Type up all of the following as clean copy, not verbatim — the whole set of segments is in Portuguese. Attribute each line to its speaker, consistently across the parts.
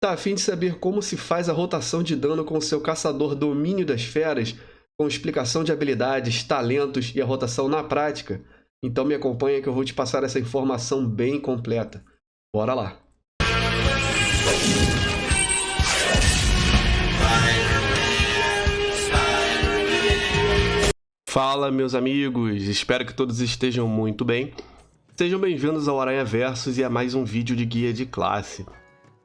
Speaker 1: Tá a fim de saber como se faz a rotação de dano com o seu caçador Domínio das Feras, com explicação de habilidades, talentos e a rotação na prática? Então me acompanha que eu vou te passar essa informação bem completa. Bora lá! Fala, meus amigos! Espero que todos estejam muito bem. Sejam bem-vindos ao Aranha Versus e a mais um vídeo de guia de classe.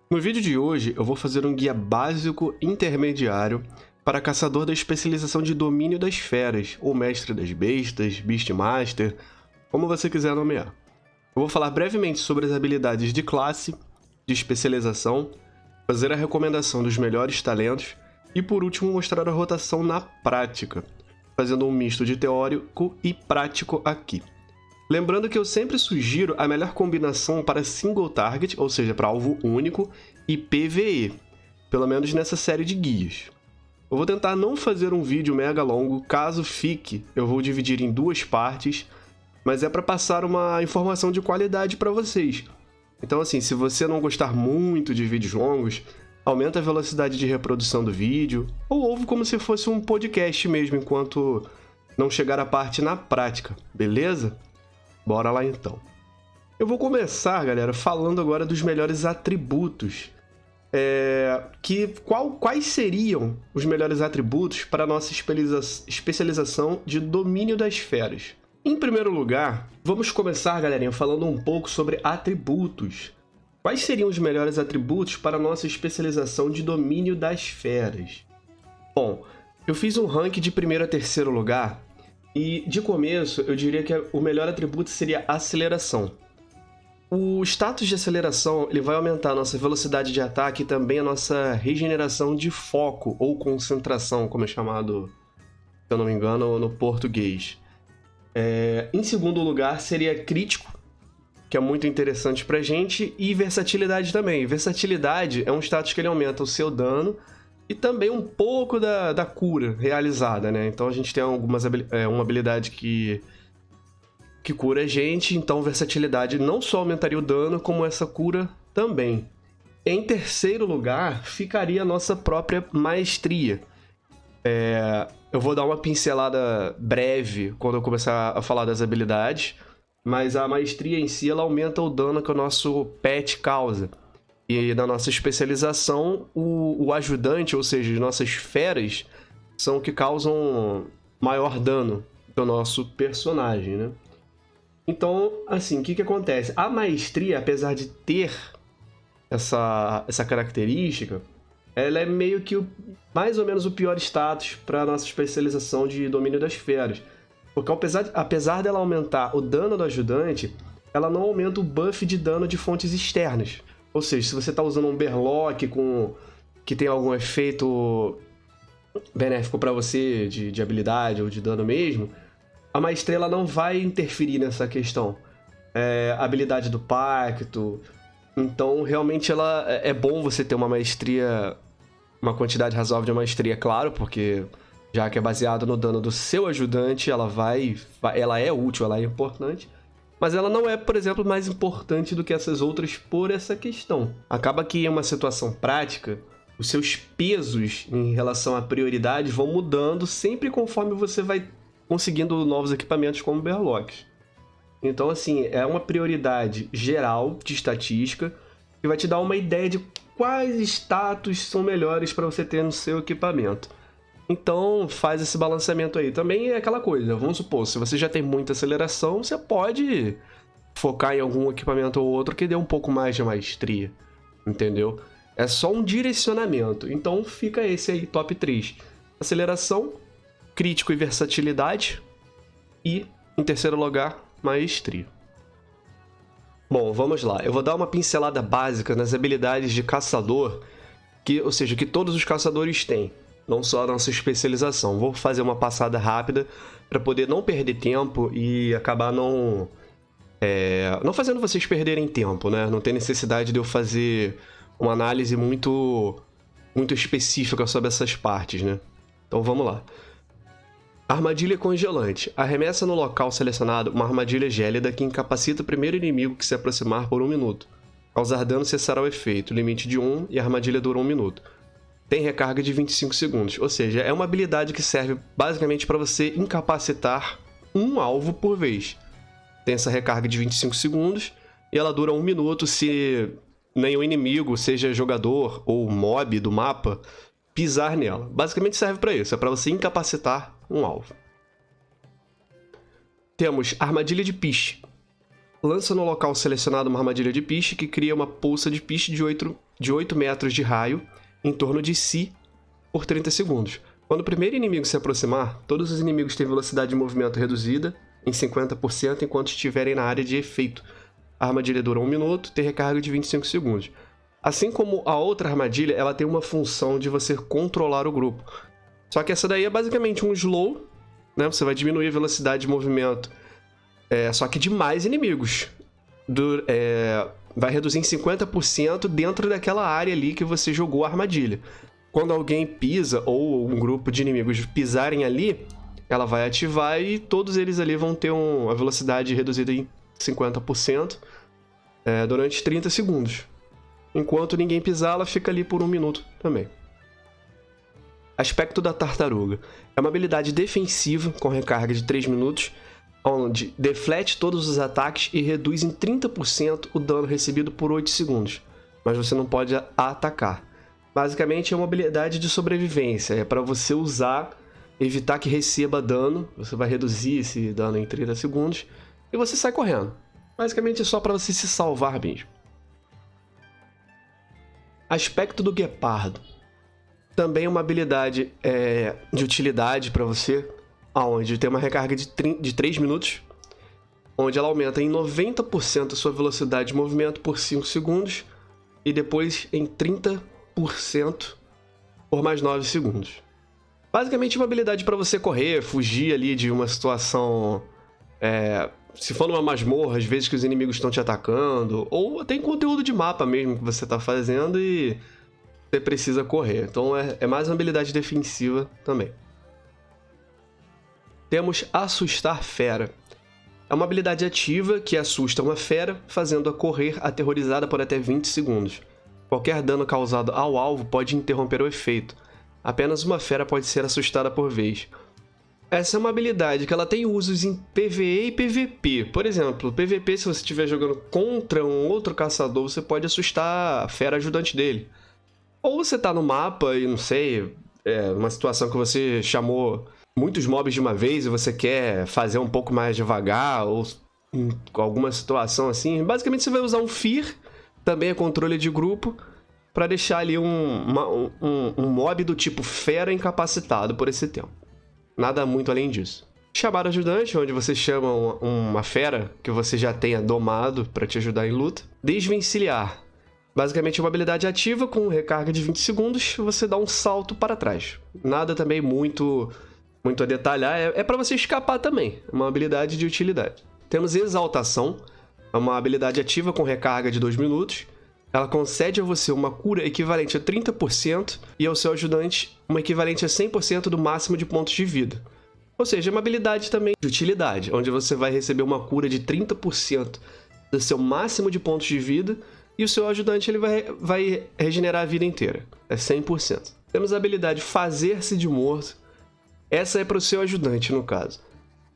Speaker 1: No vídeo de hoje, eu vou fazer um guia básico intermediário para caçador da especialização de Domínio das Feras, ou Mestre das Bestas, Beastmaster, como você quiser nomear. Eu vou falar brevemente sobre as habilidades de classe, de especialização, fazer a recomendação dos melhores talentos e, por último, mostrar a rotação na prática, fazendo um misto de teórico e prático aqui. Lembrando que eu sempre sugiro a melhor combinação para single target, ou seja, para alvo único, e PvE, pelo menos nessa série de guias. Eu vou tentar não fazer um vídeo mega longo, caso fique, eu vou dividir em duas partes, mas é para passar uma informação de qualidade para vocês. Então assim, se você não gostar muito de vídeos longos, aumenta a velocidade de reprodução do vídeo, ou ouve como se fosse um podcast mesmo, enquanto não chegar a parte na prática, beleza? Bora lá então. Eu vou começar, galera, falando agora dos melhores atributos. Quais seriam os melhores atributos para a nossa especialização de Domínio das Feras? Em primeiro lugar, vamos começar, galerinha, falando um pouco sobre atributos. Quais seriam os melhores atributos para a nossa especialização de Domínio das Feras? Bom, eu fiz um ranking de primeiro a terceiro lugar e, de começo, eu diria que o melhor atributo seria aceleração. O status de aceleração ele vai aumentar a nossa velocidade de ataque e também a nossa regeneração de foco ou concentração, como é chamado, se eu não me engano, no português. Em segundo lugar, seria crítico, que é muito interessante pra gente, e versatilidade também. Versatilidade é um status que ele aumenta o seu dano e também um pouco da cura realizada, né? Então a gente tem uma habilidade que cura a gente, então versatilidade não só aumentaria o dano, como essa cura também. Em terceiro lugar, ficaria a nossa própria maestria. Eu vou dar uma pincelada breve quando eu começar a falar das habilidades, mas a maestria em si ela aumenta o dano que o nosso pet causa. E na nossa especialização, o ajudante, ou seja, as nossas feras, são que causam maior dano do nosso personagem, né? Então, assim, o que acontece? A maestria, apesar de ter essa característica, ela é meio que mais ou menos o pior status para a nossa especialização de Domínio das Feras. Porque apesar dela aumentar o dano do ajudante, ela não aumenta o buff de dano de fontes externas. Ou seja, se você está usando um Berlock que tem algum efeito benéfico para você de habilidade ou de dano mesmo, a maestria ela não vai interferir nessa questão. A habilidade do pacto. Então, realmente, é bom você ter uma maestria, uma quantidade razoável de maestria, claro, porque já que é baseado no dano do seu ajudante, ela é útil, ela é importante. Mas ela não é, por exemplo, mais importante do que essas outras por essa questão. Acaba que em uma situação prática, os seus pesos em relação à prioridade vão mudando sempre conforme você vai conseguindo novos equipamentos como Berlocks. Então, assim, é uma prioridade geral de estatística que vai te dar uma ideia de quais status são melhores para você ter no seu equipamento. Então, faz esse balanceamento aí. Também é aquela coisa, vamos supor, se você já tem muita aceleração, você pode focar em algum equipamento ou outro que dê um pouco mais de maestria, entendeu? É só um direcionamento. Então, fica esse aí, top 3. Aceleração, crítico e versatilidade. E, em terceiro lugar, maestria. Bom, vamos lá. Eu vou dar uma pincelada básica nas habilidades de caçador, ou seja, que todos os caçadores têm. Não só a nossa especialização. Vou fazer uma passada rápida para poder não perder tempo e acabar não fazendo vocês perderem tempo, né? Não tem necessidade de eu fazer uma análise muito específica sobre essas partes, né? Então vamos lá. Armadilha congelante. Arremessa no local selecionado uma armadilha gélida que incapacita o primeiro inimigo que se aproximar por 1 minuto. Causar dano cessará o efeito. Limite de 1 e a armadilha dura 1 minuto. Tem recarga de 25 segundos. Ou seja, é uma habilidade que serve basicamente para você incapacitar um alvo por vez. Tem essa recarga de 25 segundos e ela dura 1 minuto se nenhum inimigo, seja jogador ou mob do mapa, pisar nela. Basicamente serve para isso, é para você incapacitar um alvo. Temos armadilha de piche. Lança no local selecionado uma armadilha de piche que cria uma poça de piche de 8 metros de raio em torno de si por 30 segundos. Quando o primeiro inimigo se aproximar, todos os inimigos têm velocidade de movimento reduzida em 50% enquanto estiverem na área de efeito. A armadilha dura 1 minuto, tem recarga de 25 segundos. Assim como a outra armadilha, ela tem uma função de você controlar o grupo. Só que essa daí é basicamente um slow, né? Você vai diminuir a velocidade de movimento, só que de mais inimigos. Vai reduzir em 50% dentro daquela área ali que você jogou a armadilha. Quando alguém pisa, ou um grupo de inimigos pisarem ali, ela vai ativar e todos eles ali vão ter a velocidade reduzida em 50% durante 30 segundos. Enquanto ninguém pisar, ela fica ali por 1 minuto também. Aspecto da tartaruga. É uma habilidade defensiva com recarga de 3 minutos, onde deflete todos os ataques e reduz em 30% o dano recebido por 8 segundos. Mas você não pode atacar. Basicamente é uma habilidade de sobrevivência. É para você usar, evitar que receba dano. Você vai reduzir esse dano em 30 segundos e você sai correndo. Basicamente é só para você se salvar mesmo. Aspecto do guepardo. Também é uma habilidade de utilidade para você, onde tem uma recarga de 3 minutos, onde ela aumenta em 90% a sua velocidade de movimento por 5 segundos e depois em 30% por mais 9 segundos. Basicamente uma habilidade para você correr, fugir ali de uma situação... se for numa masmorra, às vezes que os inimigos estão te atacando, ou tem conteúdo de mapa mesmo que você está fazendo e você precisa correr. Então é mais uma habilidade defensiva também. Temos Assustar Fera. É uma habilidade ativa que assusta uma fera, fazendo-a correr aterrorizada por até 20 segundos. Qualquer dano causado ao alvo pode interromper o efeito. Apenas uma fera pode ser assustada por vez. Essa é uma habilidade que ela tem usos em PvE e PvP. Por exemplo, PvP, se você estiver jogando contra um outro caçador, você pode assustar a fera ajudante dele. Ou você tá no mapa e, não sei, uma situação que você chamou muitos mobs de uma vez e você quer fazer um pouco mais devagar, ou alguma situação assim. Basicamente você vai usar um Fear, também é controle de grupo, para deixar ali um mob do tipo fera incapacitado por esse tempo. Nada muito além disso. Chamar ajudante, onde você chama uma fera que você já tenha domado para te ajudar em luta. Desvencilhar. Basicamente uma habilidade ativa com recarga de 20 segundos, você dá um salto para trás. Nada também muito a detalhar, é para você escapar também. É uma habilidade de utilidade. Temos Exaltação, é uma habilidade ativa com recarga de 2 minutos. Ela concede a você uma cura equivalente a 30% e ao seu ajudante uma equivalente a 100% do máximo de pontos de vida. Ou seja, é uma habilidade também de utilidade, onde você vai receber uma cura de 30% do seu máximo de pontos de vida e o seu ajudante ele vai regenerar a vida inteira. É 100%. Temos a habilidade Fazer-se de Morto. Essa é para o seu ajudante, no caso.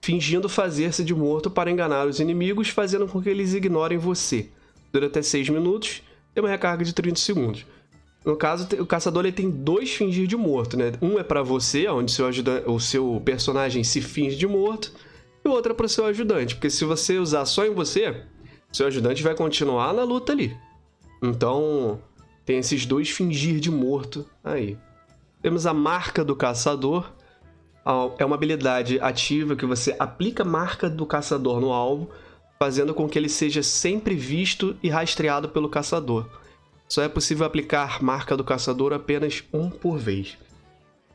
Speaker 1: Fingindo fazer-se de morto para enganar os inimigos, fazendo com que eles ignorem você. Dura até 6 minutos. Tem uma recarga de 30 segundos. No caso, o caçador ele tem 2 fingir de morto, né? Um é para você, onde o seu personagem se finge de morto, e o outro é para o seu ajudante, porque se você usar só em você, seu ajudante vai continuar na luta ali. Então, tem esses 2 fingir de morto aí. Temos a Marca do Caçador. É uma habilidade ativa que você aplica a marca do caçador no alvo, fazendo com que ele seja sempre visto e rastreado pelo caçador. Só é possível aplicar marca do caçador apenas um por vez.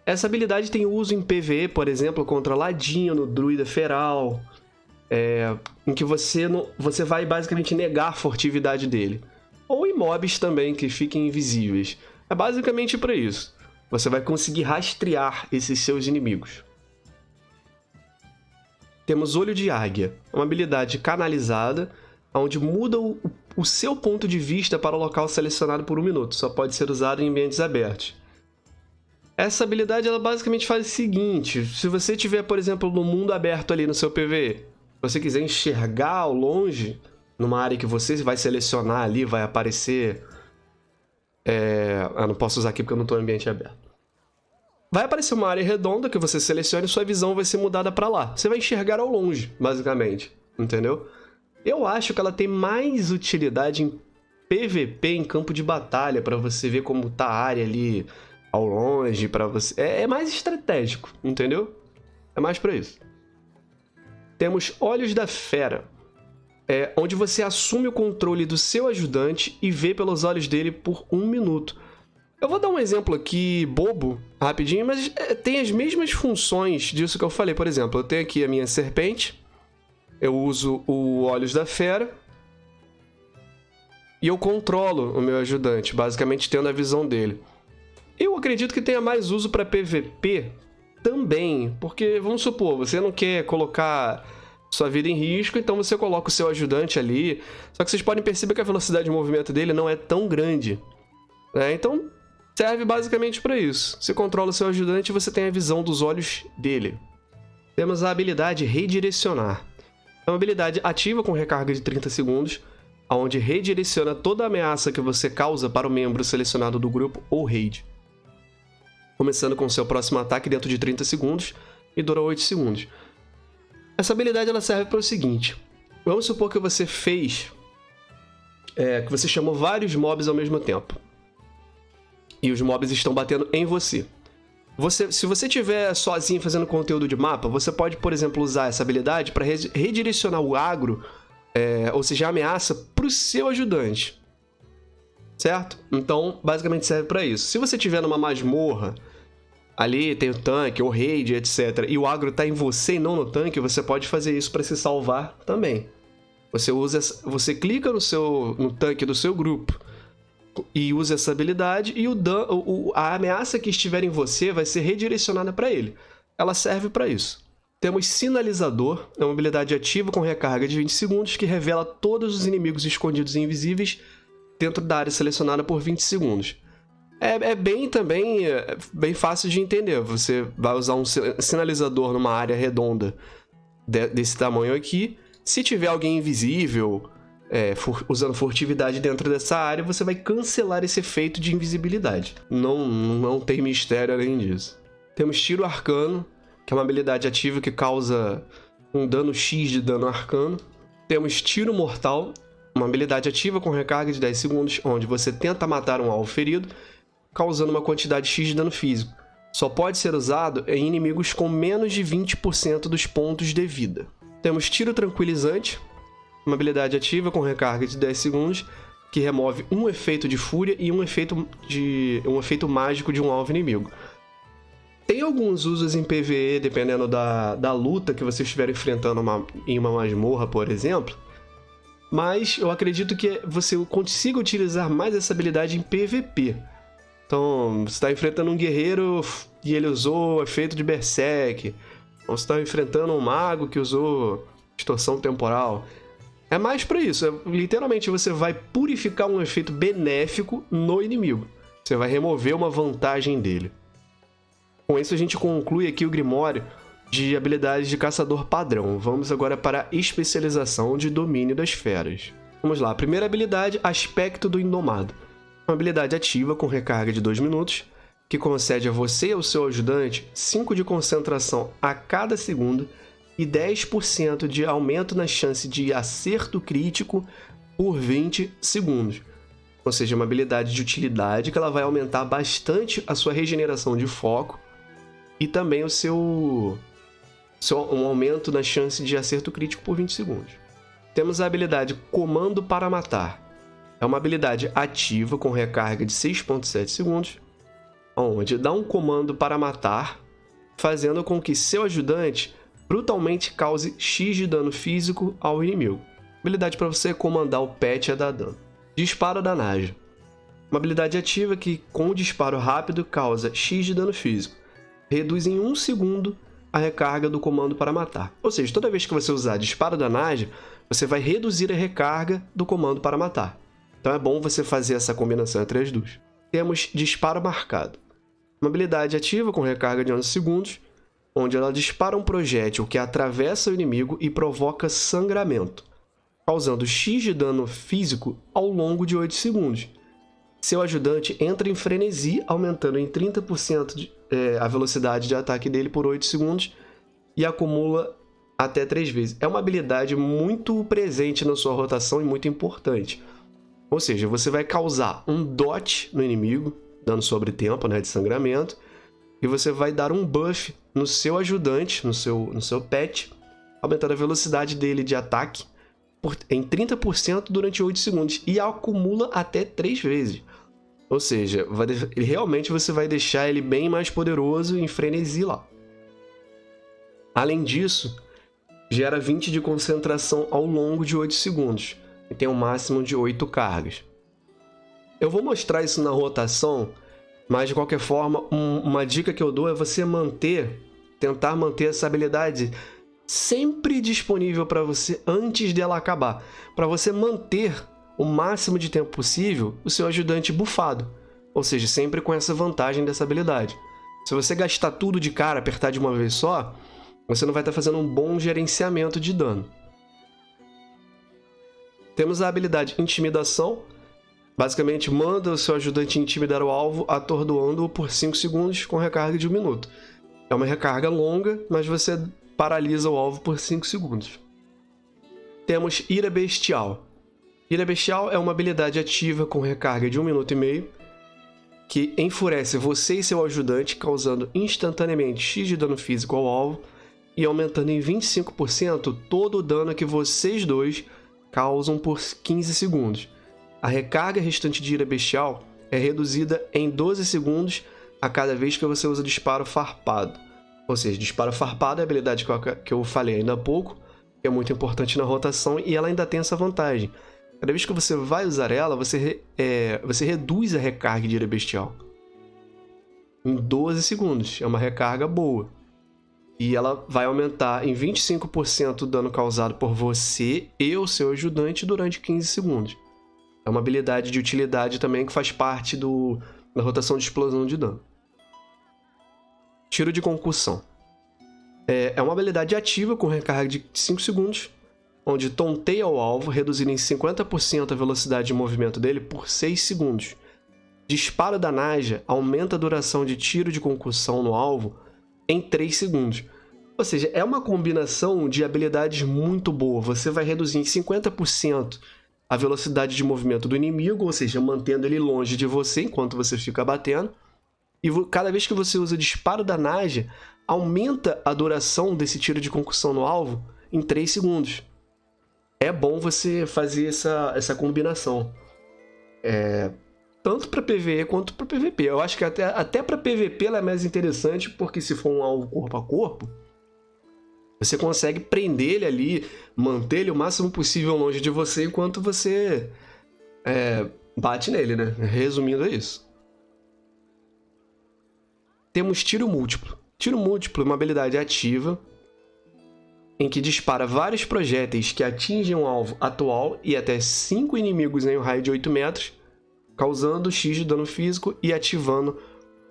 Speaker 1: Essa habilidade tem uso em PvE, por exemplo, contra Ladino, Druida Feral, em que você vai basicamente negar a furtividade dele. Ou em mobs também, que fiquem invisíveis. É basicamente para isso. Você vai conseguir rastrear esses seus inimigos. Temos Olho de Águia, uma habilidade canalizada, onde muda o seu ponto de vista para o local selecionado por 1 minuto. Só pode ser usado em ambientes abertos. Essa habilidade ela basicamente faz o seguinte: se você estiver, por exemplo, no mundo aberto ali no seu PvE, você quiser enxergar ao longe, numa área que você vai selecionar ali, vai aparecer... não posso usar aqui porque eu não estou em ambiente aberto. Vai aparecer uma área redonda que você seleciona e sua visão vai ser mudada para lá. Você vai enxergar ao longe, basicamente. Entendeu? Eu acho que ela tem mais utilidade em PVP, em campo de batalha, para você ver como tá a área ali ao longe, para você... É mais estratégico, entendeu? É mais para isso. Temos Olhos da Fera. Onde você assume o controle do seu ajudante e vê pelos olhos dele por 1 minuto. Eu vou dar um exemplo aqui, bobo, rapidinho, mas tem as mesmas funções disso que eu falei. Por exemplo, eu tenho aqui a minha serpente, eu uso o Olhos da Fera e eu controlo o meu ajudante, basicamente tendo a visão dele. Eu acredito que tenha mais uso para PVP também, porque, vamos supor, você não quer colocar sua vida em risco, então você coloca o seu ajudante ali, só que vocês podem perceber que a velocidade de movimento dele não é tão grande, né? Então serve basicamente para isso. Você controla o seu ajudante e você tem a visão dos olhos dele. Temos a habilidade Redirecionar. É uma habilidade ativa com recarga de 30 segundos, onde redireciona toda a ameaça que você causa para o membro selecionado do grupo ou raid. Começando com o seu próximo ataque dentro de 30 segundos e dura 8 segundos. Essa habilidade ela serve para o seguinte: vamos supor que você fez... que você chamou vários mobs ao mesmo tempo. E os mobs estão batendo em você. Se você estiver sozinho fazendo conteúdo de mapa, você pode, por exemplo, usar essa habilidade para redirecionar o agro, ou seja, a ameaça, para o seu ajudante. Certo? Então, basicamente serve para isso. Se você estiver numa masmorra, ali tem o tanque, o raid, etc., e o agro está em você e não no tanque, você pode fazer isso para se salvar também. Você clica no tanque do seu grupo e usa essa habilidade, e a ameaça que estiver em você vai ser redirecionada para ele. Ela serve para isso. Temos Sinalizador, é uma habilidade ativa com recarga de 20 segundos que revela todos os inimigos escondidos e invisíveis dentro da área selecionada por 20 segundos. Bem fácil de entender. Você vai usar um sinalizador numa área redonda desse tamanho aqui. Se tiver alguém invisível... usando furtividade dentro dessa área, você vai cancelar esse efeito de invisibilidade. Não tem mistério além disso. Temos Tiro Arcano, que é uma habilidade ativa que causa um dano X de dano arcano. Temos Tiro Mortal, uma habilidade ativa com recarga de 10 segundos, onde você tenta matar um alvo ferido, causando uma quantidade X de dano físico. Só pode ser usado em inimigos com menos de 20% dos pontos de vida. Temos Tiro Tranquilizante, uma habilidade ativa com recarga de 10 segundos, que remove um efeito de fúria e um efeito mágico de um alvo inimigo. Tem alguns usos em PvE, dependendo da luta que você estiver enfrentando em uma masmorra, por exemplo, mas eu acredito que você consiga utilizar mais essa habilidade em PvP. Então, você está enfrentando um guerreiro e ele usou o efeito de Berserk, ou você está enfrentando um mago que usou distorção temporal. É mais para isso, literalmente você vai purificar um efeito benéfico no inimigo. Você vai remover uma vantagem dele. Com isso a gente conclui aqui o Grimório de habilidades de caçador padrão. Vamos agora para a especialização de domínio das feras. Vamos lá, a primeira habilidade, Aspecto do Indomado. Uma habilidade ativa com recarga de 2 minutos, que concede a você e ao seu ajudante 5 de concentração a cada segundo e 10% de aumento na chance de acerto crítico por 20 segundos. Ou seja, uma habilidade de utilidade que ela vai aumentar bastante a sua regeneração de foco e também um aumento na chance de acerto crítico por 20 segundos. Temos a habilidade Comando para Matar. É uma habilidade ativa com recarga de 6,7 segundos, onde dá um comando para matar, fazendo com que seu ajudante brutalmente cause X de dano físico ao inimigo. Habilidade para você comandar o pet a dar dano. Disparo da Naja. Uma habilidade ativa que, com o disparo rápido, causa X de dano físico. Reduz em 1 segundo a recarga do comando para matar. Ou seja, toda vez que você usar Disparo da Naja, você vai reduzir a recarga do comando para matar. Então é bom você fazer essa combinação entre as duas. Temos Disparo Marcado. Uma habilidade ativa com recarga de 11 segundos, onde ela dispara um projétil que atravessa o inimigo e provoca sangramento, causando X de dano físico ao longo de 8 segundos. Seu ajudante entra em frenesi, aumentando em 30% a velocidade de ataque dele por 8 segundos e acumula até 3 vezes. É uma habilidade muito presente na sua rotação e muito importante. Ou seja, você vai causar um dot no inimigo, dando sobre tempo, de sangramento, e você vai dar um buff no seu ajudante, no seu pet, aumentando a velocidade dele de ataque em 30% durante 8 segundos e acumula até 3 vezes. Ou seja, realmente você vai deixar ele bem mais poderoso em frenesi lá. Além disso, gera 20 de concentração ao longo de 8 segundos e tem um máximo de 8 cargas. Eu vou mostrar isso na rotação, mas de qualquer forma, uma dica que eu dou é você tentar manter essa habilidade sempre disponível para você antes dela acabar, para você manter o máximo de tempo possível o seu ajudante bufado, ou seja, sempre com essa vantagem dessa habilidade. Se você gastar tudo de cara, apertar de uma vez só, você não vai estar fazendo um bom gerenciamento de dano. Temos a habilidade Intimidação. Basicamente, manda o seu ajudante intimidar o alvo, atordoando-o por 5 segundos com recarga de 1 minuto. É uma recarga longa, mas você paralisa o alvo por 5 segundos. Temos Ira Bestial. Ira Bestial é uma habilidade ativa com recarga de 1 minuto e meio, que enfurece você e seu ajudante, causando instantaneamente X de dano físico ao alvo e aumentando em 25% todo o dano que vocês dois causam por 15 segundos. A recarga restante de Ira Bestial é reduzida em 12 segundos a cada vez que você usa Disparo Farpado. Ou seja, Disparo Farpado é a habilidade que eu falei ainda há pouco, que é muito importante na rotação, e ela ainda tem essa vantagem. Cada vez que você vai usar ela, você reduz a recarga de Ira Bestial em 12 segundos. É uma recarga boa. E ela vai aumentar em 25% o dano causado por você e o seu ajudante durante 15 segundos. É uma habilidade de utilidade também que faz parte da rotação de explosão de dano. Tiro de Concussão. É uma habilidade ativa com recarga de 5 segundos, onde tonteia o alvo, reduzindo em 50% a velocidade de movimento dele por 6 segundos. Disparo da Naja aumenta a duração de tiro de concussão no alvo em 3 segundos. Ou seja, é uma combinação de habilidades muito boa. Você vai reduzir em 50% a velocidade de movimento do inimigo, ou seja, mantendo ele longe de você enquanto você fica batendo. E cada vez que você usa o disparo da Naja, aumenta a duração desse tiro de concussão no alvo em 3 segundos. É bom você fazer essa combinação. Tanto para PvE quanto para PvP. Eu acho que até para PvP ela é mais interessante, porque se for um alvo corpo a corpo, você consegue prender ele ali, manter ele o máximo possível longe de você enquanto você bate nele, né? Resumindo, é isso. Temos Tiro Múltiplo. Tiro Múltiplo é uma habilidade ativa em que dispara vários projéteis que atingem um alvo atual e até 5 inimigos em um raio de 8 metros, causando X de dano físico e ativando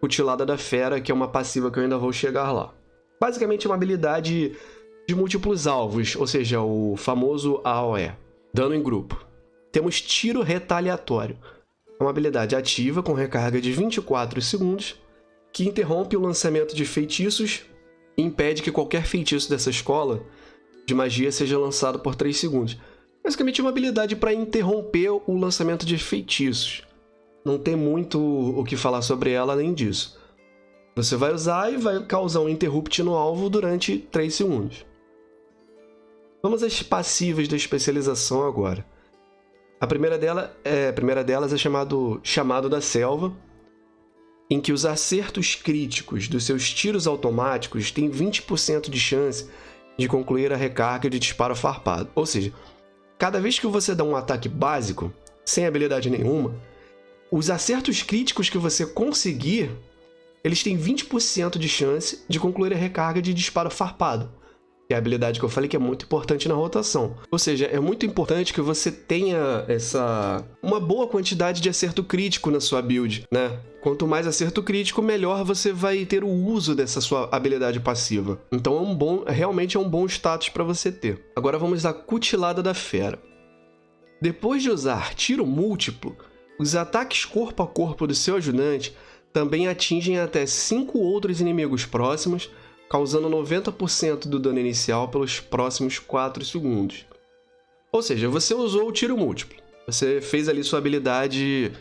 Speaker 1: Cutilada da Fera, que é uma passiva que eu ainda vou chegar lá. Basicamente é uma habilidade de múltiplos alvos, ou seja, o famoso AOE, dano em grupo. Temos Tiro Retaliatório. É uma habilidade ativa com recarga de 24 segundos, que interrompe o lançamento de feitiços e impede que qualquer feitiço dessa escola de magia seja lançado por 3 segundos. Basicamente é uma habilidade para interromper o lançamento de feitiços. Não tem muito o que falar sobre ela além disso. Você vai usar e vai causar um interrupt no alvo durante 3 segundos. Vamos às passivas da especialização agora. A primeira delas é Chamado da Selva, em que os acertos críticos dos seus tiros automáticos têm 20% de chance de concluir a recarga de disparo farpado. Ou seja, cada vez que você dá um ataque básico, sem habilidade nenhuma, os acertos críticos que você conseguir, eles têm 20% de chance de concluir a recarga de disparo farpado. que é a habilidade que eu falei que é muito importante na rotação. Ou seja, é muito importante que você tenha uma boa quantidade de acerto crítico na sua build, né? Quanto mais acerto crítico, melhor você vai ter o uso dessa sua habilidade passiva. Então realmente é um bom status para você ter. Agora vamos à Cutilada da Fera. Depois de usar tiro múltiplo, os ataques corpo a corpo do seu ajudante também atingem até 5 outros inimigos próximos, causando 90% do dano inicial pelos próximos 4 segundos. Ou seja, você usou o tiro múltiplo. Você fez ali sua habilidade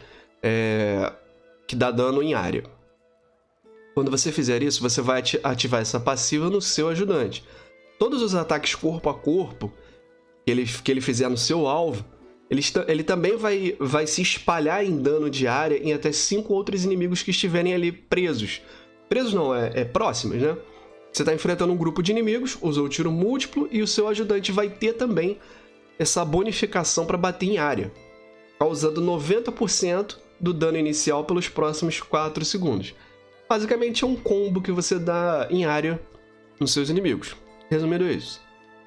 Speaker 1: que dá dano em área. Quando você fizer isso, você vai ativar essa passiva no seu ajudante. Todos os ataques corpo a corpo que ele fizer no seu alvo, ele também vai se espalhar em dano de área em até 5 outros inimigos que estiverem ali presos. Presos não, próximos, né? Você está enfrentando um grupo de inimigos, usou o tiro múltiplo e o seu ajudante vai ter também essa bonificação para bater em área, causando 90% do dano inicial pelos próximos 4 segundos. Basicamente é um combo que você dá em área nos seus inimigos. Resumindo isso.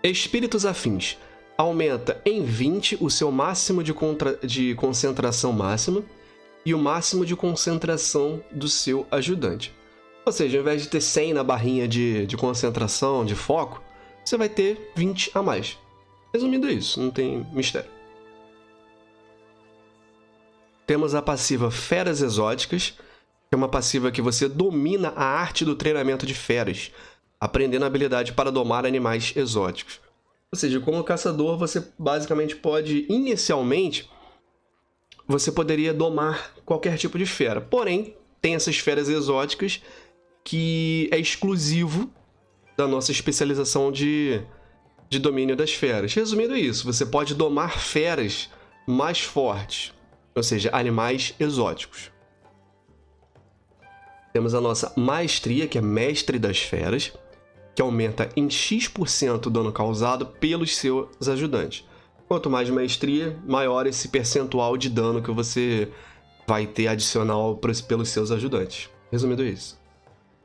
Speaker 1: Espíritos afins. Aumenta em 20 o seu máximo de concentração máxima e o máximo de concentração do seu ajudante. Ou seja, ao invés de ter 100 na barrinha de concentração, de foco, você vai ter 20 a mais. Resumindo isso, não tem mistério. Temos a passiva Feras Exóticas, que é uma passiva que você domina a arte do treinamento de feras, aprendendo a habilidade para domar animais exóticos. Ou seja, como caçador, você basicamente pode, inicialmente, você poderia domar qualquer tipo de fera. Porém, tem essas feras exóticas que é exclusivo da nossa especialização de domínio das feras. Resumindo isso, você pode domar feras mais fortes, ou seja, animais exóticos. Temos a nossa Maestria, que é Mestre das Feras, que aumenta em X% o dano causado pelos seus ajudantes. Quanto mais maestria, maior esse percentual de dano que você vai ter adicional pelos seus ajudantes. Resumindo isso.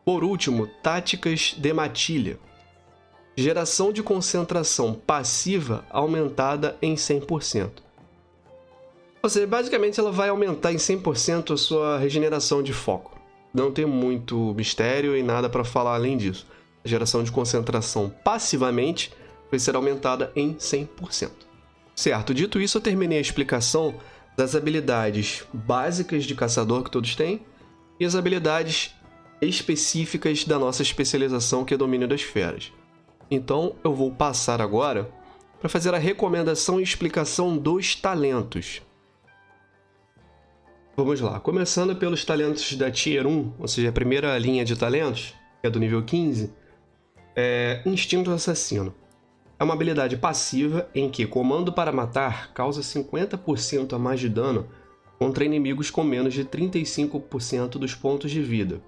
Speaker 1: Por último, Táticas de Matilha. Geração de concentração passiva aumentada em 100%. Ou seja, basicamente ela vai aumentar em 100% a sua regeneração de foco. Não tem muito mistério e nada para falar além disso. A geração de concentração passivamente vai ser aumentada em 100%. Certo, dito isso, eu terminei a explicação das habilidades básicas de caçador que todos têm e as habilidades específicas da nossa especialização, que é domínio das feras. Então, eu vou passar agora para fazer a recomendação e explicação dos talentos. Vamos lá, começando pelos talentos da Tier 1, ou seja, a primeira linha de talentos, que é do nível 15, é Instinto Assassino. É uma habilidade passiva em que Comando para Matar causa 50% a mais de dano contra inimigos com menos de 35% dos pontos de vida.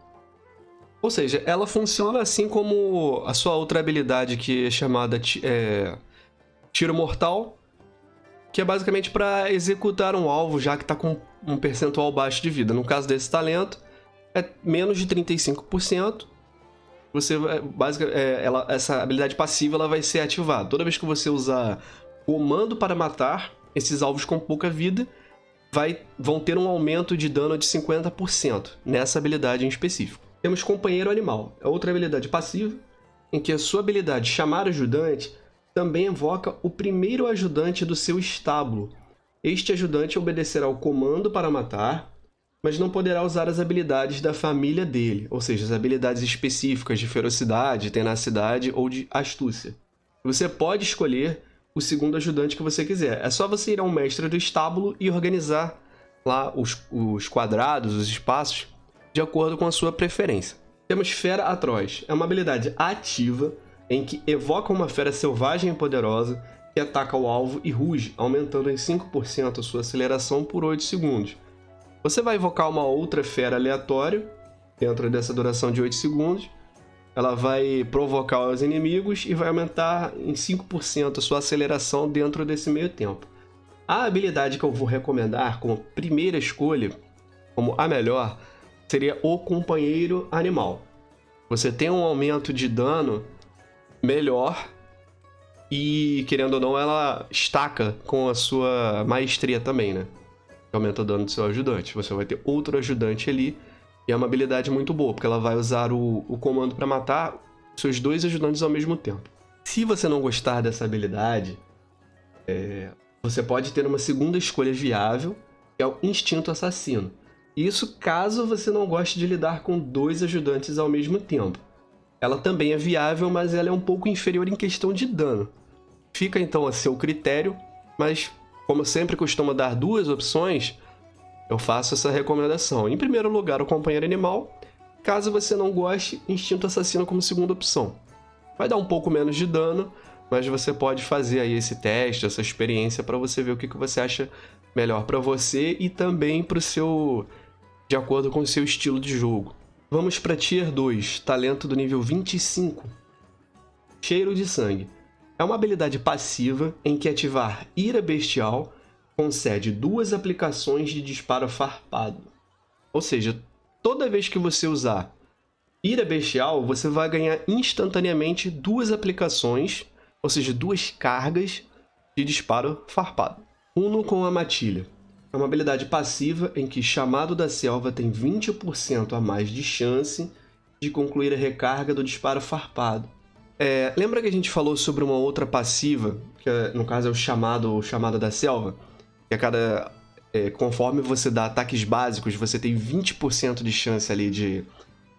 Speaker 1: Ou seja, ela funciona assim como a sua outra habilidade, que é chamada Tiro Mortal, que é basicamente para executar um alvo já que está com um percentual baixo de vida. No caso desse talento, é menos de 35%. Essa habilidade passiva ela vai ser ativada. Toda vez que você usar Comando para Matar, esses alvos com pouca vida vão ter um aumento de dano de 50% nessa habilidade em específico. Temos Companheiro Animal. É outra habilidade passiva, em que a sua habilidade Chamar Ajudante também evoca o primeiro ajudante do seu estábulo. Este ajudante obedecerá o Comando para Matar, mas não poderá usar as habilidades da família dele, ou seja, as habilidades específicas de ferocidade, tenacidade ou de astúcia. Você pode escolher o segundo ajudante que você quiser. É só você ir ao mestre do estábulo e organizar lá os quadrados, os espaços, de acordo com a sua preferência. Temos Fera Atroz. É uma habilidade ativa em que evoca uma fera selvagem e poderosa que ataca o alvo e ruge, aumentando em 5% a sua aceleração por 8 segundos. Você vai evocar uma outra fera aleatória dentro dessa duração de 8 segundos. Ela vai provocar os inimigos e vai aumentar em 5% a sua aceleração dentro desse meio tempo. A habilidade que eu vou recomendar como primeira escolha, como a melhor, seria o Companheiro Animal. Você tem um aumento de dano melhor e, querendo ou não, ela estaca com a sua maestria também, né? Que aumenta o dano do seu ajudante. Você vai ter outro ajudante ali e é uma habilidade muito boa, porque ela vai usar o comando para matar seus 2 ajudantes ao mesmo tempo. Se você não gostar dessa habilidade, você pode ter uma segunda escolha viável, que é o Instinto Assassino. Isso caso você não goste de lidar com 2 ajudantes ao mesmo tempo. Ela também é viável, mas ela é um pouco inferior em questão de dano. Fica então a seu critério, mas como eu sempre costumo dar 2 opções, eu faço essa recomendação. Em primeiro lugar, o companheiro animal. Caso você não goste, Instinto Assassino como segunda opção. Vai dar um pouco menos de dano, mas você pode fazer aí esse teste, essa experiência para você ver o que você acha melhor para você e também para o seu, de acordo com o seu estilo de jogo. Vamos para Tier 2, talento do nível 25. Cheiro de Sangue. É uma habilidade passiva em que ativar Ira Bestial concede 2 aplicações de disparo farpado. Ou seja, toda vez que você usar Ira Bestial, você vai ganhar instantaneamente 2 aplicações, ou seja, 2 cargas de disparo farpado. Uno com a Matilha. É uma habilidade passiva em que Chamado da Selva tem 20% a mais de chance de concluir a recarga do disparo farpado. Lembra que a gente falou sobre uma outra passiva, que no caso é o Chamado da Selva? Que conforme você dá ataques básicos, você tem 20% de chance ali de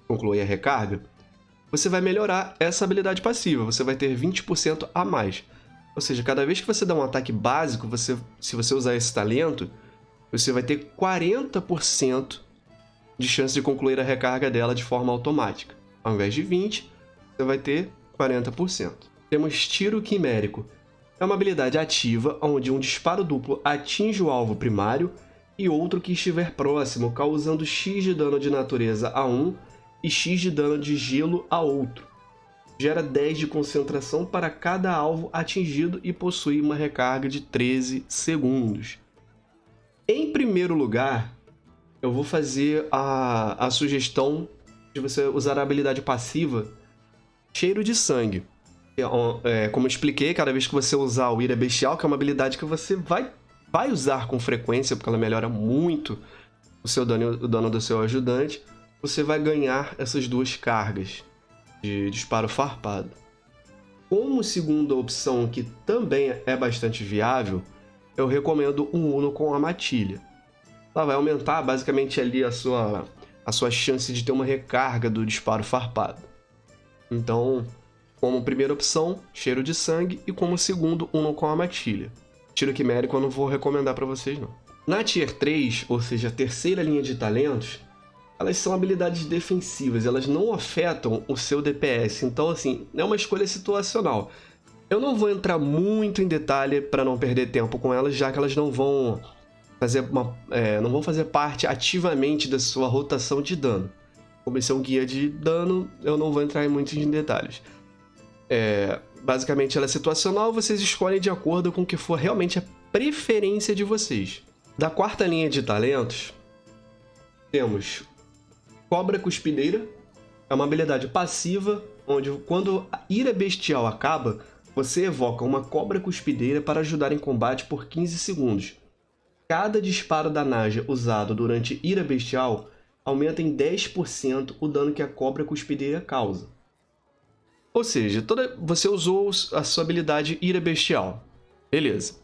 Speaker 1: concluir a recarga. Você vai melhorar essa habilidade passiva, você vai ter 20% a mais. Ou seja, cada vez que você dá um ataque básico, se você usar esse talento, você vai ter 40% de chance de concluir a recarga dela de forma automática. Ao invés de 20%, você vai ter 40%. Temos Tiro Quimérico. É uma habilidade ativa onde um disparo duplo atinge o alvo primário e outro que estiver próximo, causando X de dano de natureza a um e X de dano de gelo a outro. Gera 10 de concentração para cada alvo atingido e possui uma recarga de 13 segundos. Em primeiro lugar, eu vou fazer a sugestão de você usar a habilidade passiva Cheiro de Sangue. Como eu expliquei, cada vez que você usar o Ira Bestial, que é uma habilidade que você vai usar com frequência, porque ela melhora muito o dano do seu ajudante, você vai ganhar essas 2 cargas de disparo farpado. Como segunda opção, que também é bastante viável, eu recomendo um Uno com a Matilha. Ela vai aumentar basicamente ali a sua chance de ter uma recarga do disparo farpado. Então, como primeira opção, Cheiro de Sangue, e como segundo, Uno com a Matilha. Tiro Quimérico eu não vou recomendar para vocês, não. Na Tier 3, ou seja, a terceira linha de talentos, elas são habilidades defensivas, elas não afetam o seu DPS, então assim, é uma escolha situacional. Eu não vou entrar muito em detalhe para não perder tempo com elas, já que elas não vão fazer parte ativamente da sua rotação de dano. Como esse é um guia de dano, eu não vou entrar em muitos detalhes. Basicamente ela é situacional, vocês escolhem de acordo com o que for realmente a preferência de vocês. Da quarta linha de talentos, temos Cobra Cuspideira. É uma habilidade passiva, onde quando a Ira Bestial acaba, você evoca uma Cobra Cuspideira para ajudar em combate por 15 segundos. Cada disparo da Naja usado durante Ira Bestial aumenta em 10% o dano que a Cobra Cuspideira causa. Ou seja, você usou a sua habilidade Ira Bestial. Beleza.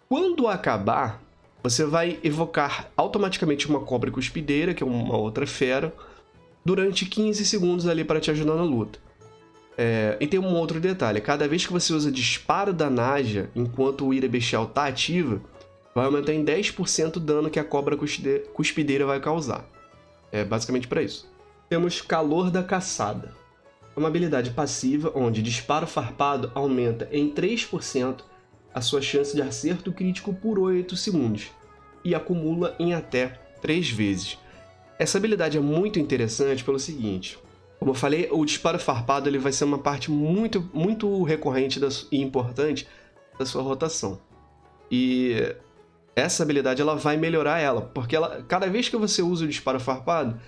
Speaker 1: Quando acabar, você vai evocar automaticamente uma Cobra Cuspideira, que é uma outra fera, durante 15 segundos ali para te ajudar na luta. E tem um outro detalhe. Cada vez que você usa disparo da Naja, enquanto o Ira Bestial está ativa, vai aumentar em 10% o dano que a Cobra Cuspideira vai causar. É basicamente para isso. Temos Calor da Caçada. É uma habilidade passiva onde disparo farpado aumenta em 3% a sua chance de acerto crítico por 8 segundos e acumula em até 3 vezes. Essa habilidade é muito interessante pelo seguinte: como eu falei, o disparo farpado ele vai ser uma parte muito, muito recorrente e importante da sua rotação. E essa habilidade ela vai melhorar ela, porque cada vez que você usa o disparo farpado,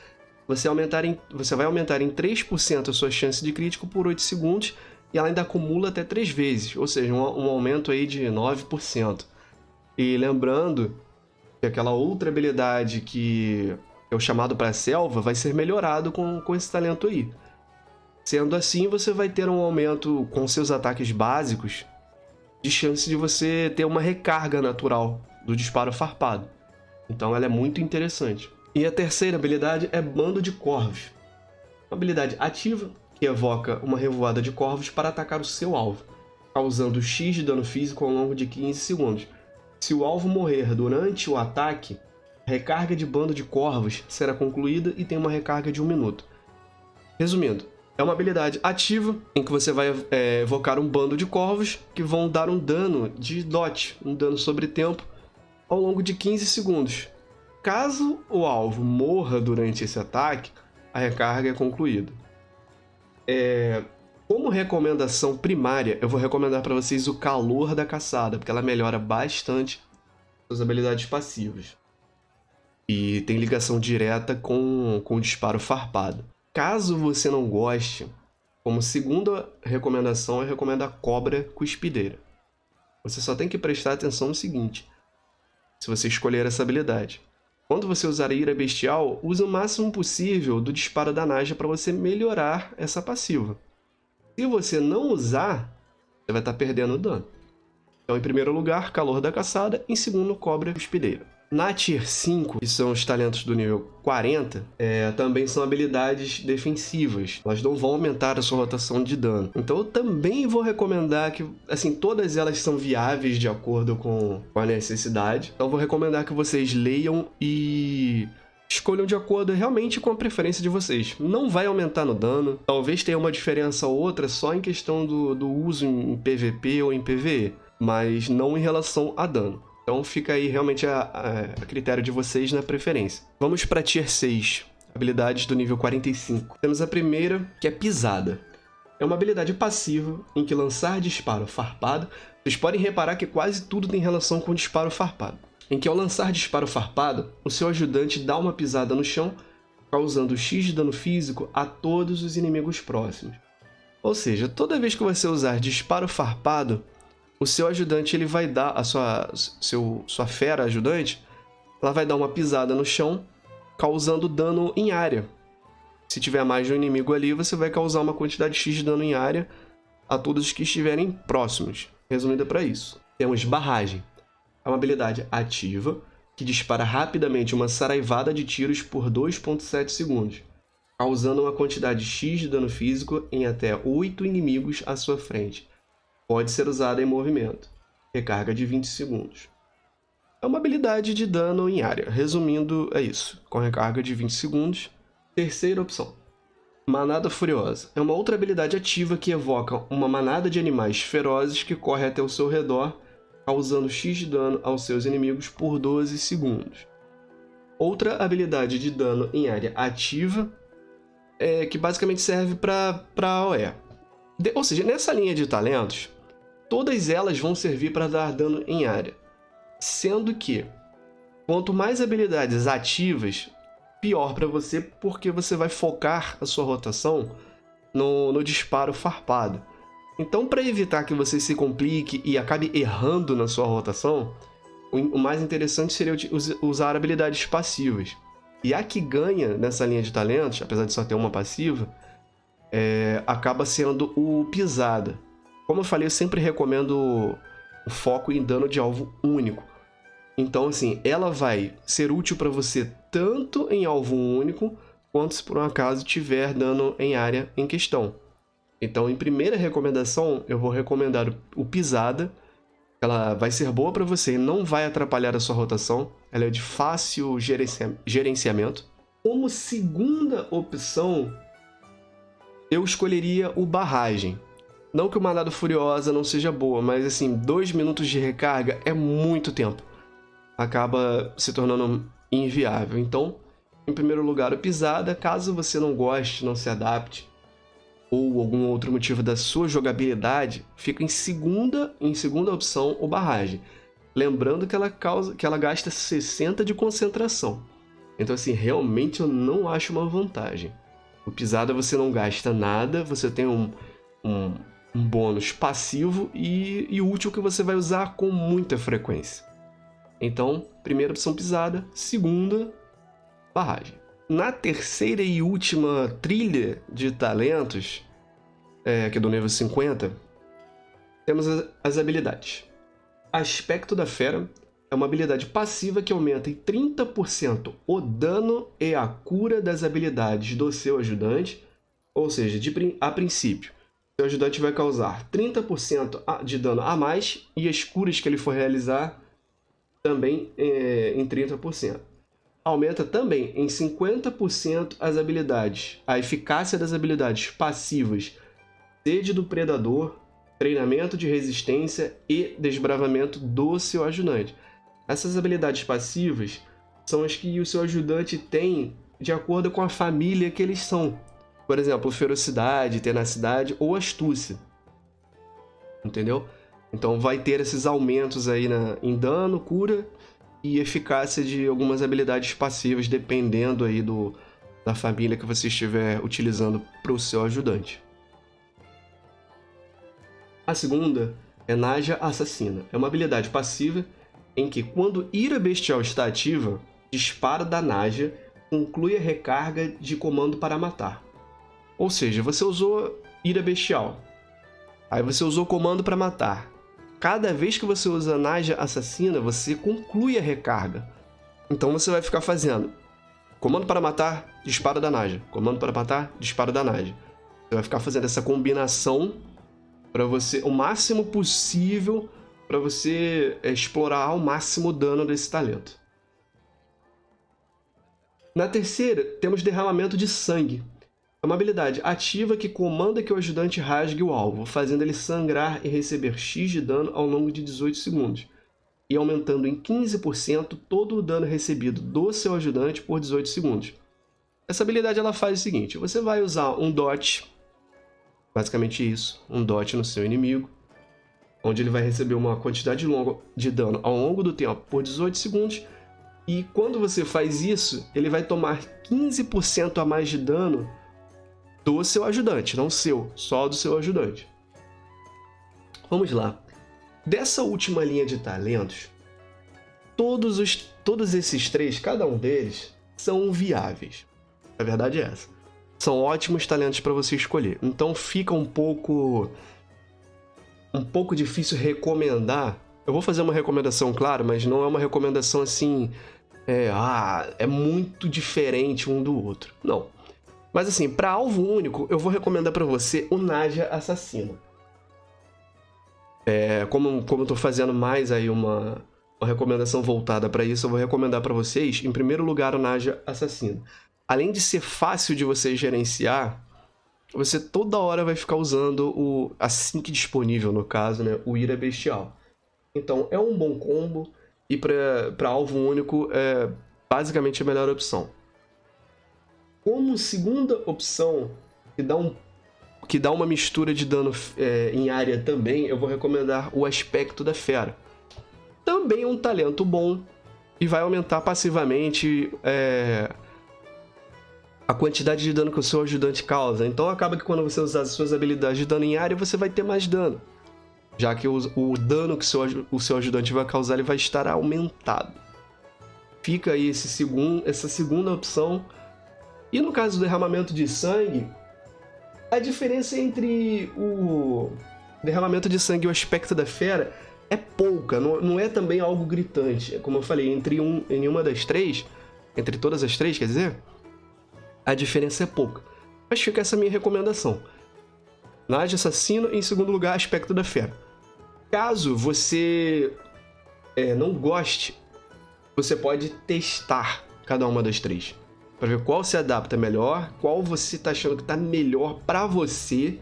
Speaker 1: você vai aumentar em 3% a sua chance de crítico por 8 segundos e ela ainda acumula até 3 vezes, ou seja, um aumento aí de 9%. E lembrando que aquela outra habilidade que é o chamado para a selva vai ser melhorado com esse talento aí. Sendo assim, você vai ter um aumento com seus ataques básicos de chance de você ter uma recarga natural do disparo farpado. Então ela é muito interessante. E a terceira habilidade é Bando de Corvos. Uma habilidade ativa que evoca uma revoada de corvos para atacar o seu alvo, causando X de dano físico ao longo de 15 segundos. Se o alvo morrer durante o ataque, a recarga de Bando de Corvos será concluída e tem uma recarga de 1 minuto. Resumindo, é uma habilidade ativa em que você vai evocar um bando de corvos que vão dar um dano de dot, um dano sobre tempo, ao longo de 15 segundos. Caso o alvo morra durante esse ataque, a recarga é concluída. Como recomendação primária, eu vou recomendar para vocês o Calor da Caçada, porque ela melhora bastante suas habilidades passivas. E tem ligação direta com o disparo farpado. Caso você não goste, como segunda recomendação, eu recomendo a Cobra Cuspideira. Você só tem que prestar atenção no seguinte: se você escolher essa habilidade, quando você usar a Ira Bestial, use o máximo possível do disparo da Naja para você melhorar essa passiva. Se você não usar, você vai estar perdendo dano. Então, em primeiro lugar, Calor da Caçada. Em segundo, Cobra Cuspideira. Na Tier 5, que são os talentos do nível 40, também são habilidades defensivas. Elas não vão aumentar a sua rotação de dano. Então eu também vou recomendar que, assim, todas elas são viáveis de acordo com a necessidade. Então eu vou recomendar que vocês leiam e escolham de acordo realmente com a preferência de vocês. Não vai aumentar no dano. Talvez tenha uma diferença ou outra só em questão do uso em PVP ou em PVE, mas não em relação a dano. Então fica aí realmente a critério de vocês na preferência. Vamos para Tier 6, habilidades do nível 45. Temos a primeira, que é Pisada. É uma habilidade passiva em que lançar disparo farpado. Vocês podem reparar que quase tudo tem relação com disparo farpado. Em que ao lançar disparo farpado, o seu ajudante dá uma pisada no chão, causando X de dano físico a todos os inimigos próximos. Ou seja, toda vez que você usar disparo farpado, o seu ajudante ele vai dar, a sua fera ajudante, ela vai dar uma pisada no chão, causando dano em área. Se tiver mais de um inimigo ali, você vai causar uma quantidade X de dano em área a todos os que estiverem próximos. Resumida para isso. Temos Barragem. É uma habilidade ativa que dispara rapidamente uma saraivada de tiros por 2,7 segundos, causando uma quantidade X de dano físico em até 8 inimigos à sua frente. Pode ser usada em movimento. Recarga de 20 segundos. É uma habilidade de dano em área. Resumindo, é isso. Com recarga de 20 segundos. Terceira opção. Manada Furiosa. É uma outra habilidade ativa que evoca uma manada de animais ferozes que corre até o seu redor, causando X de dano aos seus inimigos por 12 segundos. Outra habilidade de dano em área ativa que basicamente serve para AoE. Ou seja, nessa linha de talentos, todas elas vão servir para dar dano em área. Sendo que, quanto mais habilidades ativas, pior para você, porque você vai focar a sua rotação no disparo farpado. Então, para evitar que você se complique e acabe errando na sua rotação, o mais interessante seria usar habilidades passivas. E a que ganha nessa linha de talentos, apesar de só ter uma passiva, acaba sendo o Pisada. Como eu falei, eu sempre recomendo o foco em dano de alvo único. Então, assim, ela vai ser útil para você tanto em alvo único, quanto se por um acaso tiver dano em área em questão. Então, em primeira recomendação, eu vou recomendar o Pisada. Ela vai ser boa para você e não vai atrapalhar a sua rotação. Ela é de fácil gerenciamento. Como segunda opção, eu escolheria o Barragem. Não que o Manada Furiosa não seja boa, mas assim, 2 minutos de recarga é muito tempo. Acaba se tornando inviável. Então, em primeiro lugar, o Pisada. Caso você não goste, não se adapte, ou algum outro motivo da sua jogabilidade, fica em segunda opção o Barragem. Lembrando que ela gasta 60 de concentração. Então, assim, realmente eu não acho uma vantagem. O Pisada você não gasta nada, você tem um bônus passivo e útil que você vai usar com muita frequência. Então, primeira opção pisada, segunda, barragem. Na terceira e última trilha de talentos, que é do nível 50, temos as habilidades. Aspecto da Fera é uma habilidade passiva que aumenta em 30% o dano e a cura das habilidades do seu ajudante, ou seja, a princípio, seu ajudante vai causar 30% de dano a mais e as curas que ele for realizar também em 30%. Aumenta também em 50% as habilidades, a eficácia das habilidades passivas Sede do Predador, Treinamento de Resistência e Desbravamento do seu ajudante. Essas habilidades passivas são as que o seu ajudante tem de acordo com a família que eles são. Por exemplo, Ferocidade, Tenacidade ou Astúcia. Entendeu? Então vai ter esses aumentos aí em dano, cura e eficácia de algumas habilidades passivas, dependendo aí da família que você estiver utilizando para o seu ajudante. A segunda é Naja Assassina. É uma habilidade passiva em que, quando Ira Bestial está ativa, disparo da Naja conclui a recarga de comando para matar. Ou seja, você usou Ira Bestial, aí você usou comando para matar. Cada vez que você usa Naja Assassina, você conclui a recarga. Então você vai ficar fazendo comando para matar, disparo da Naja. Comando para matar, disparo da Naja. Você vai ficar fazendo essa combinação para você, o máximo possível, para você explorar ao máximo o dano desse talento. Na terceira, temos Derramamento de Sangue. É uma habilidade ativa que comanda que o ajudante rasgue o alvo, fazendo ele sangrar e receber X de dano ao longo de 18 segundos, e aumentando em 15% todo o dano recebido do seu ajudante por 18 segundos. Essa habilidade ela faz o seguinte: você vai usar um dot, basicamente isso, um dot no seu inimigo, onde ele vai receber uma quantidade de dano ao longo do tempo por 18 segundos, e quando você faz isso, ele vai tomar 15% a mais de dano do seu ajudante, não seu, só do seu ajudante. Vamos lá. Dessa última linha de talentos, todos esses três, cada um deles, são viáveis. A verdade é essa. São ótimos talentos para você escolher. Então fica um pouco difícil recomendar. Eu vou fazer uma recomendação, claro, mas não é uma recomendação assim, é muito diferente um do outro. Não. Mas assim, para alvo único, eu vou recomendar para você o Naja Assassina. Como eu tô fazendo mais aí uma recomendação voltada para isso, eu vou recomendar para vocês, em primeiro lugar, o Naja Assassina. Além de ser fácil de você gerenciar, você toda hora vai ficar usando assim que disponível, no caso, né, o Ira Bestial. Então, é um bom combo e para alvo único é basicamente a melhor opção. Como segunda opção, que dá uma mistura de dano em área também, eu vou recomendar o Aspecto da Fera. Também é um talento bom e vai aumentar passivamente a quantidade de dano que o seu ajudante causa. Então acaba que quando você usar as suas habilidades de dano em área, você vai ter mais dano, já que o dano que o seu ajudante vai causar ele vai estar aumentado. Fica aí essa segunda opção. E no caso do Derramamento de Sangue, a diferença entre o Derramamento de Sangue e o Aspecto da Fera é pouca, não é também algo gritante. Como eu falei, em uma das três, entre todas as três, quer dizer, a diferença é pouca. Mas fica essa minha recomendação. Naja Assassino, em segundo lugar, Aspecto da Fera. Caso você não goste, você pode testar cada uma das três, para ver qual se adapta melhor, qual você está achando que está melhor para você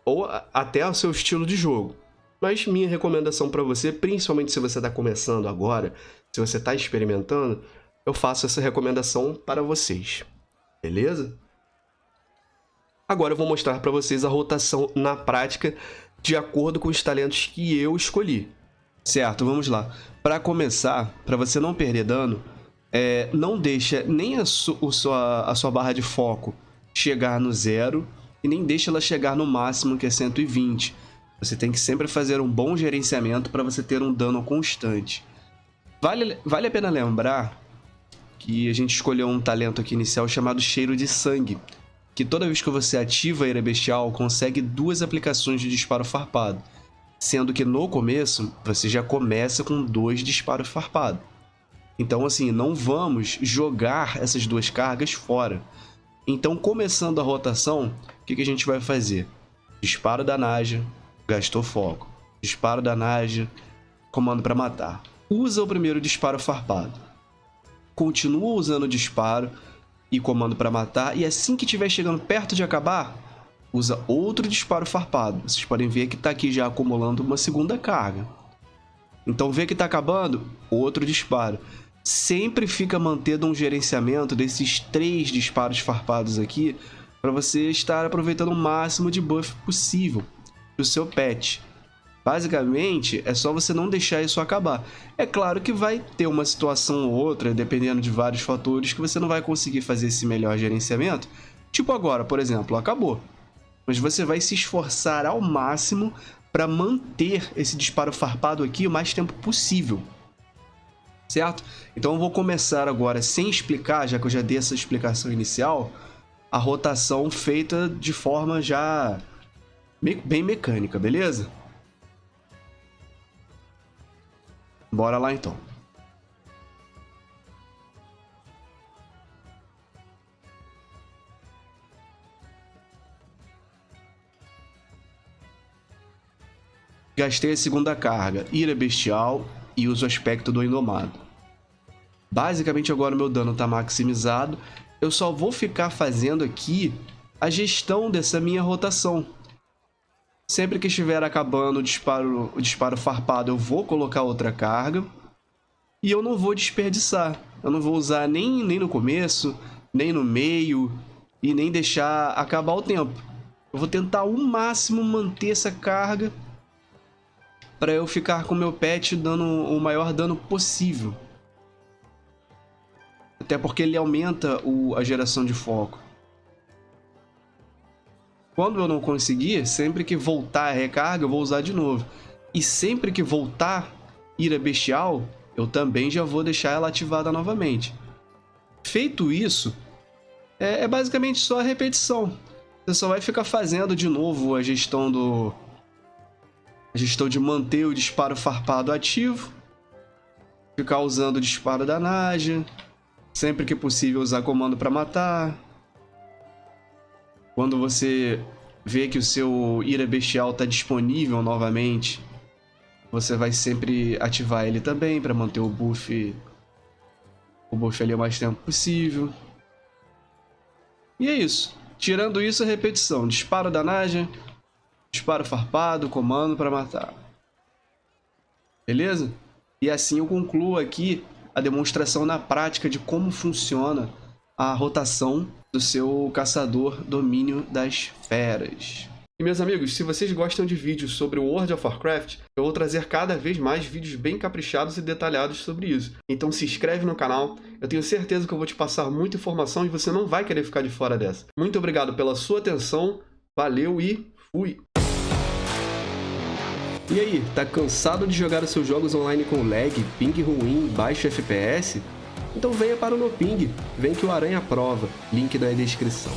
Speaker 1: ou até ao seu estilo de jogo. Mas minha recomendação para você, principalmente se você está começando agora, se você está experimentando, eu faço essa recomendação para vocês, beleza? Agora eu vou mostrar para vocês a rotação na prática de acordo com os talentos que eu escolhi. Certo, vamos lá. Para começar, para você não perder dano, não deixa nem a sua barra de foco chegar no 0
Speaker 2: e nem deixe ela chegar no máximo, que é 120. Você tem que sempre fazer um bom gerenciamento para você ter um dano constante. Vale a pena lembrar que a gente escolheu um talento aqui inicial chamado Cheiro de Sangue, que toda vez que você ativa a Ira Bestial, consegue 2 aplicações de disparo farpado, sendo que no começo você já começa com 2 disparos farpados. Então assim, não vamos jogar essas 2 cargas fora. Então, começando a rotação, o que a gente vai fazer? Disparo da Naja, gastou foco. Disparo da Naja, comando para matar. Usa o primeiro disparo farpado. Continua usando o disparo e comando para matar. E assim que estiver chegando perto de acabar, usa outro disparo farpado. Vocês podem ver que está aqui já acumulando uma segunda carga. Então, vê que está acabando, outro disparo. Sempre fica mantendo um gerenciamento desses 3 disparos farpados aqui para você estar aproveitando o máximo de buff possível do seu pet. Basicamente, é só você não deixar isso acabar. É claro que vai ter uma situação ou outra, dependendo de vários fatores, que você não vai conseguir fazer esse melhor gerenciamento. Tipo agora, por exemplo, acabou. Mas você vai se esforçar ao máximo para manter esse disparo farpado aqui o mais tempo possível. Certo? Então eu vou começar agora sem explicar, já que eu já dei essa explicação inicial, a rotação feita de forma já bem mecânica, beleza? Bora lá então. Gastei a segunda carga, Ira Bestial, e uso o aspecto do Indomado. Basicamente agora o meu dano está maximizado. Eu só vou ficar fazendo aqui a gestão dessa minha rotação. Sempre que estiver acabando o disparo farpado, eu vou colocar outra carga. E eu não vou desperdiçar. Eu não vou usar nem no começo, nem no meio, e nem deixar acabar o tempo. Eu vou tentar ao máximo manter essa carga para eu ficar com o meu pet dando o maior dano possível. Até porque ele aumenta a geração de foco. Quando eu não conseguir, sempre que voltar a recarga, eu vou usar de novo. E sempre que voltar Ira Bestial, eu também já vou deixar ela ativada novamente. Feito isso, é basicamente só a repetição. Você só vai ficar fazendo de novo a gestão de manter o disparo farpado ativo, ficar usando o disparo da Naja, sempre que possível usar comando para matar. Quando você vê que o seu Ira Bestial está disponível novamente, você vai sempre ativar ele também para manter o buff ali o mais tempo possível. E é isso. Tirando isso, a repetição: disparo da Naja, disparo farpado, comando para matar. Beleza? E assim eu concluo aqui a demonstração na prática de como funciona a rotação do seu caçador domínio das feras. E meus amigos, se vocês gostam de vídeos sobre o World of Warcraft, eu vou trazer cada vez mais vídeos bem caprichados e detalhados sobre isso. Então se inscreve no canal, eu tenho certeza que eu vou te passar muita informação e você não vai querer ficar de fora dessa. Muito obrigado pela sua atenção, valeu e fui! E aí, tá cansado de jogar os seus jogos online com lag, ping ruim, baixo FPS? Então venha para o NoPing, vem que o Aranha aprova, link na descrição.